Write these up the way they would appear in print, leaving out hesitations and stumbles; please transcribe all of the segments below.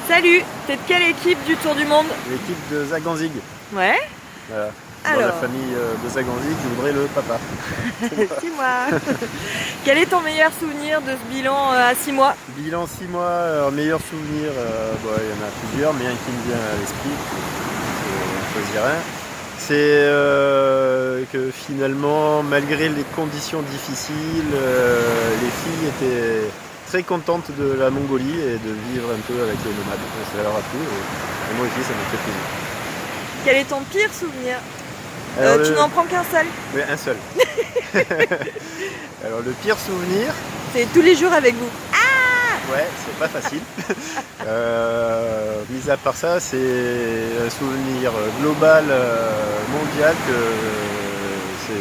Salut, t'es de quelle équipe du Tour du Monde? L'équipe de Zaganzig. Ouais. Voilà. Dans Alors, la famille de Zaganzig, je voudrais le papa. c'est moi. Quel est ton meilleur souvenir de ce bilan à 6 mois? Bilan 6 mois, meilleur souvenir, il y en a plusieurs, mais un qui me vient à l'esprit, je vais en choisir un. C'est que finalement, malgré les conditions difficiles, les filles étaient très contentes de la Mongolie et de vivre un peu avec les nomades. Ça leur a plu et moi aussi ça m'a fait plaisir. Quel est ton pire souvenir? Alors, Tu n'en prends qu'un seul? Oui, un seul. Alors le pire souvenir, C'est tous les jours avec vous. ouais, c'est pas facile. Mis à part ça, c'est un souvenir global, mondial, que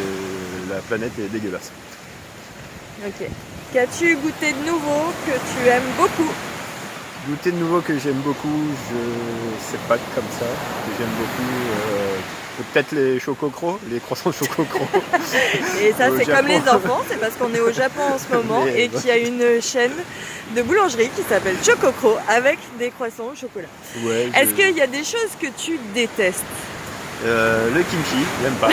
la planète est dégueulasse. Ok. Qu'as-tu goûté de nouveau que tu aimes beaucoup? Goûter de nouveau que j'aime beaucoup, je sais pas comme ça, que j'aime beaucoup. Peut-être les chococros, les croissants chococros. Et ça, Au c'est comme Japon. les enfants, c'est parce qu'on est au Japon en ce moment Mais, et qu'il y a une chaîne de boulangerie qui s'appelle Chococro avec des croissants au chocolat. Ouais, Est-ce qu'il y a des choses que tu détestes? le kimchi, j'aime pas.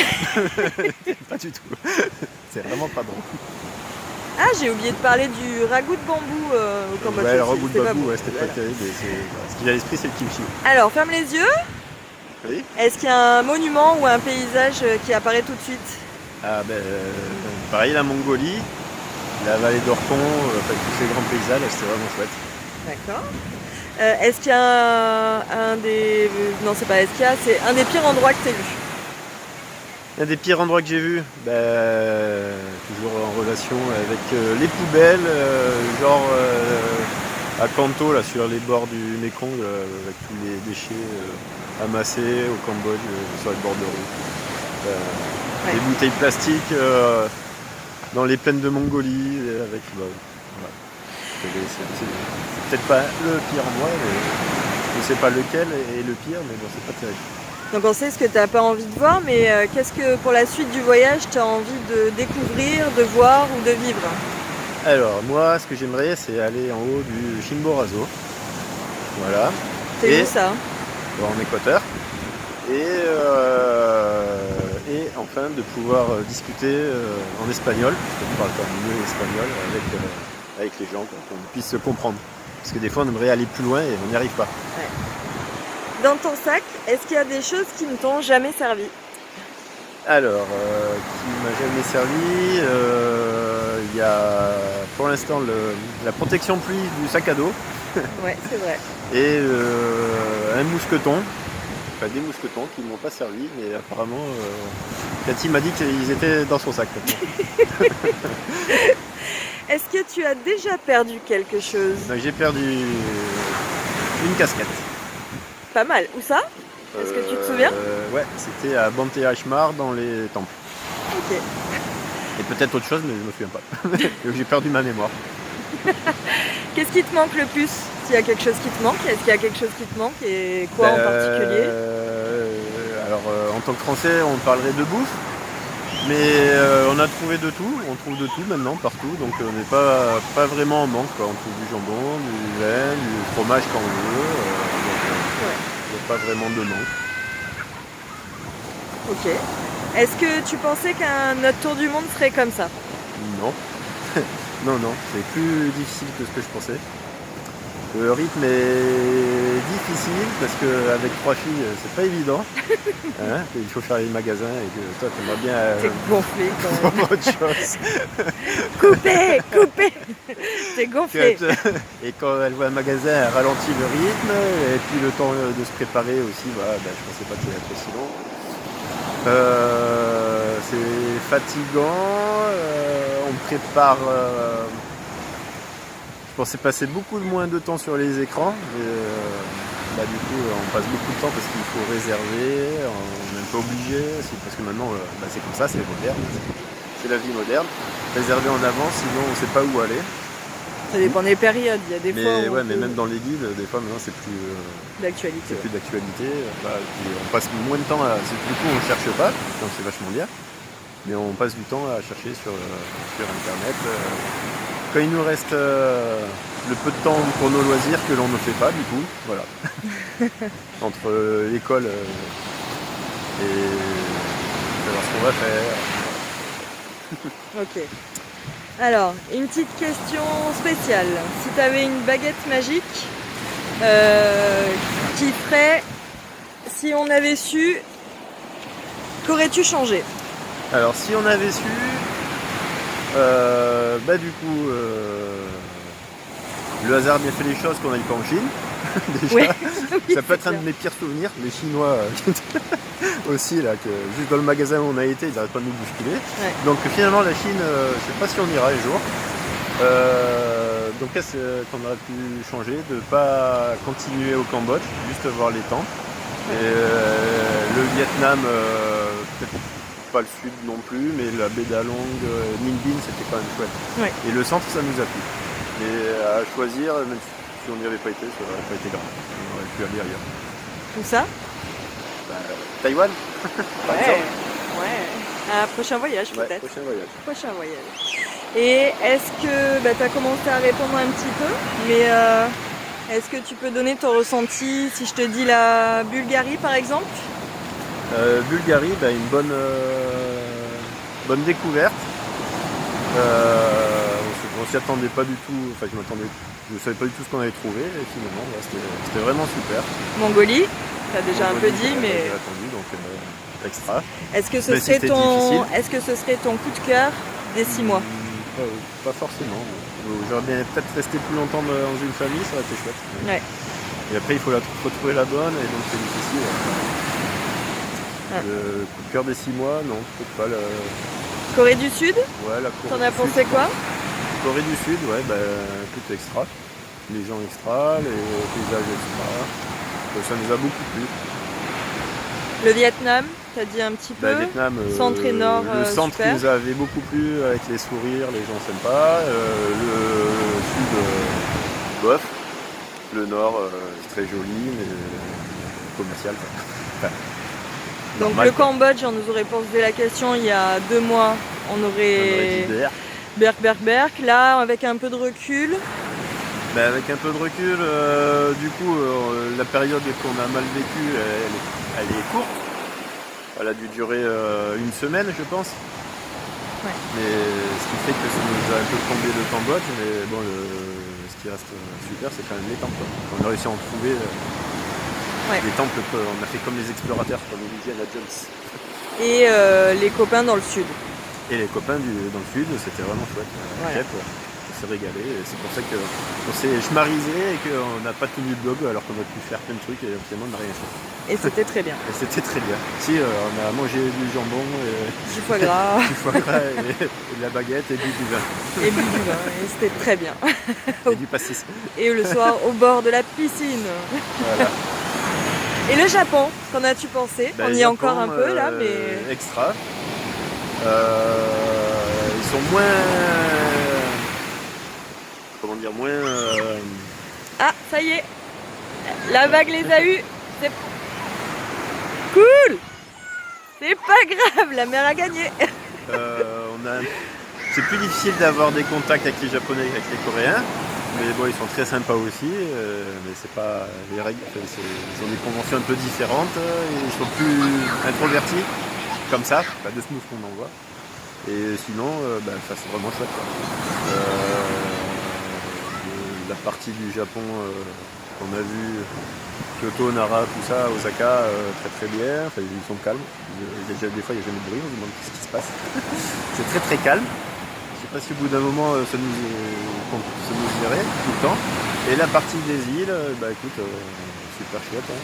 J'aime pas du tout. C'est vraiment pas bon. Ah, j'ai oublié de parler du ragoût de bambou au Cambodge. Ouais, le aussi, ragoût de c'était pas babou, bon. ouais, c'était Voilà. pas terrible. Ce qui vient à l'esprit, c'est le kimchi. Alors, ferme les yeux. Oui. Est-ce qu'il y a un monument ou un paysage qui apparaît tout de suite? Ah ben, pareil, la Mongolie, la vallée d'Orton, tous ces grands paysages, c'était vraiment chouette. D'accord. Est-ce qu'il y a un des... Non, c'est pas est-ce qu'il y a, c'est un des pires endroits que tu as vu. Un des pires endroits que j'ai vus, toujours en relation avec les poubelles, à Kanto, là, sur les bords du Mekong, avec tous les déchets amassés au Cambodge, sur les bords de route. Ouais. Les bouteilles plastiques dans les plaines de Mongolie, avec... voilà. C'est peut-être pas le pire endroit, mais je sais pas lequel est le pire, mais bon, c'est pas terrible. Donc on sait ce que tu n'as pas envie de voir, mais qu'est-ce que pour la suite du voyage tu as envie de découvrir, de voir ou de vivre? Alors, moi, ce que j'aimerais, c'est aller en haut du Chimborazo. Voilà. C'est Et- où ça? En Équateur. Et enfin, de pouvoir discuter en espagnol, parce que je parle quand même mieux espagnol, avec les gens, qu'on puisse se comprendre. Parce que des fois, on aimerait aller plus loin et on n'y arrive pas. Dans ton sac, est-ce qu'il y a des choses qui ne t'ont jamais servi? Alors, qui m'a jamais servi, il y a pour l'instant la protection pluie du sac à dos Ouais, c'est vrai. et un mousqueton, enfin des mousquetons qui ne m'ont pas servi, mais apparemment Cathy m'a dit qu'ils étaient dans son sac. Est-ce que tu as déjà perdu quelque chose? Donc, j'ai perdu une casquette. Pas mal. Où ça? Est-ce que tu te souviens? Ouais, c'était à Banté Ashmar dans les temples. Ok. Et peut-être autre chose, mais je me souviens pas. J'ai perdu ma mémoire. Qu'est-ce qui te manque le plus? S'il y a quelque chose qui te manque, est-ce qu'il y a quelque chose qui te manque et quoi en particulier? Alors, en tant que Français, on parlerait de bouffe, mais on a trouvé de tout. On trouve de tout maintenant, partout, donc on n'est pas vraiment en manque, quoi. On trouve du jambon, du lait, du fromage quand on veut, il n'y a pas vraiment de manque. Ok. Est-ce que tu pensais qu'un autre tour du monde serait comme ça? Non, non, c'est plus difficile que ce que je pensais. Le rythme est difficile parce qu'avec 3 filles, c'est pas évident. Hein, il faut faire les magasins et que toi, tu aimerais bien T'es gonflé quand même. faire autre chose. Coupé. T'es gonflé. Et quand elle voit un magasin, elle ralentit le rythme. Et puis le temps de se préparer aussi, je pensais pas qu'il allait être aussi long. C'est fatigant. On prépare... Je pensais passer beaucoup moins de temps sur les écrans. Et, du coup, on passe beaucoup de temps parce qu'il faut réserver. On est un peu obligé. Parce que maintenant, c'est comme ça, c'est moderne. C'est la vie moderne. Réserver en avance, sinon on ne sait pas où aller. Ça dépend des périodes. Il y a des fois où Mais même dans les guides, des fois maintenant c'est plus d'actualité. c'est plus d'actualité. Puis on passe moins de temps du coup on ne cherche pas, donc c'est vachement bien. Mais on passe du temps à chercher sur internet. quand il nous reste le peu de temps pour nos loisirs que l'on ne fait pas du coup, voilà. Entre l'école et savoir ce qu'on va faire. Ok. Alors, une petite question spéciale. Si tu avais une baguette magique qui ferait, si on avait su, qu'aurais-tu changé? Alors si on avait su, du coup, le hasard a bien fait les choses qu'on n'aille pas en Chine. Déjà, Ouais. Oui, ça peut être c'est un de clair. mes pires souvenirs. Les Chinois aussi, là, que juste dans le magasin où on a été, ils n'arrêtent pas de nous bousculer. Ouais. Donc finalement, la Chine, je ne sais pas si on ira un jour. Donc qu'est-ce qu'on aurait pu changer? De ne pas continuer au Cambodge, juste voir les temples. Et le Vietnam, peut-être pas le sud non plus, mais la baie d'Along, Ninh Binh, c'était quand même chouette. Ouais. Et le centre, ça nous a plu. Et à choisir, même si on n'y avait pas été, ça n'aurait pas été grave. On aurait pu aller ailleurs. Tout ça? Taïwan, par exemple. Un prochain voyage Ouais, peut-être. prochain voyage. Prochain voyage. Et est-ce que tu as commencé à répondre un petit peu, mais est-ce que tu peux donner ton ressenti si je te dis la Bulgarie par exemple? Bulgarie, une bonne découverte. On s'y attendait pas du tout, enfin je ne savais pas du tout ce qu'on avait trouvé et finalement c'était vraiment super. Mongolie, tu as déjà un peu Mongolie, dit, j'avais mais déjà attendu, donc extra. est-ce que ce Mais serait c'était difficile. est-ce que ce serait ton coup de cœur des 6 mois? Pas forcément. J'aurais bien peut-être resté plus longtemps dans une famille, ça aurait été chouette. Ouais. Et après il faut retrouver la bonne et donc c'est difficile. Ouais. Le coup de cœur des 6 mois, non, peut-être pas. Corée du Sud, Ouais, la Corée t'en as du pensé Sud. quoi? Corée du Sud, ouais, tout extra. Les gens extra, les paysages extra. Ça nous a beaucoup plu. Le Vietnam, t'as dit un petit peu. Vietnam, Centre et nord, le centre super. qui nous avait beaucoup plu avec les sourires, les gens sympas. Le sud, bof. Le nord, c'est très joli, mais commercial. Enfin, Donc normal, le quoi. Cambodge, on nous aurait posé la question il y a 2 mois, on On aurait aurait dit d'air. Berk. Là, avec un peu de recul, Avec un peu de recul, du coup, la période qu'on a mal vécue, elle est courte. Elle a dû durer une semaine, je pense. Ouais. Mais ce qui fait que ça nous a un peu tombé le Cambodge. Mais bon, ce qui reste super, c'est quand même les temples, quoi. On a réussi à en trouver des temples. On a fait comme les explorateurs, comme Indiana Jones. et les copains dans le sud. Et les copains dans le sud, c'était vraiment chouette. Voilà. On s'est régalé. Et c'est pour ça qu'on s'est schmarisé et qu'on n'a pas tenu le blog alors qu'on a pu faire plein de trucs et finalement on n'a rien fait. Et c'était très bien. Et c'était très bien. Si, on a mangé du jambon, Du foie gras du foie gras et de la baguette et du vin. et bu du vin. Et c'était très bien. Et du pastis. Et le soir, au bord de la piscine. Voilà. Et le Japon, qu'en as-tu pensé? On y est encore un peu là, mais... Extra. Ils sont moins... Comment dire, moins... Ah, ça y est, la vague les a eus. C'est cool. C'est pas grave, la mer a gagné. C'est plus difficile d'avoir des contacts avec les Japonais qu'avec les Coréens. Mais bon, ils sont très sympas aussi. Mais c'est pas les règles. Ils ont des conventions un peu différentes. Ils sont plus introvertis, comme ça. Pas de smooth qu'on en voit. Et sinon, ça c'est vraiment chouette, quoi. La partie du Japon qu'on a vu, Kyoto, Nara, tout ça, Osaka, très très bien. Enfin, ils sont calmes. Des fois, il n'y a jamais de bruit, on se demande ce qui se passe. C'est très très calme. Je sais pas si au bout d'un moment, ça nous irait tout le temps. Et la partie des îles, écoute, super chouette, hein,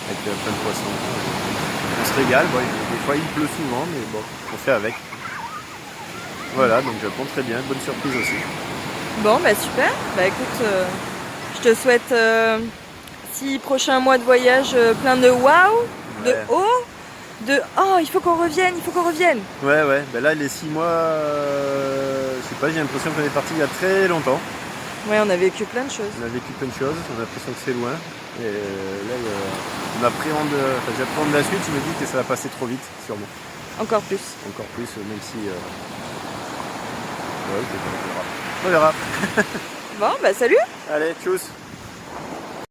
avec plein de poissons. On se régale. Bon, des fois, il pleut souvent, mais bon, on fait avec. Voilà, donc Japon, très bien. Bonne surprise aussi. Bon, super. Écoute, je te souhaite 6 prochains mois de voyage plein de waouh, de Ouais. oh, de oh, il faut qu'on revienne. Ouais, là, les 6 mois, je sais pas, j'ai l'impression qu'on est parti il y a très longtemps. Ouais, on a vécu plein de choses. On a vécu plein de choses, on a l'impression que c'est loin. Et là, on appréhende, j'appréhende la suite, je me dis que ça va passer trop vite, sûrement. Encore plus. Encore plus, même si... ouais, on verra. On verra. Bon, bah salut. Allez, tchuss.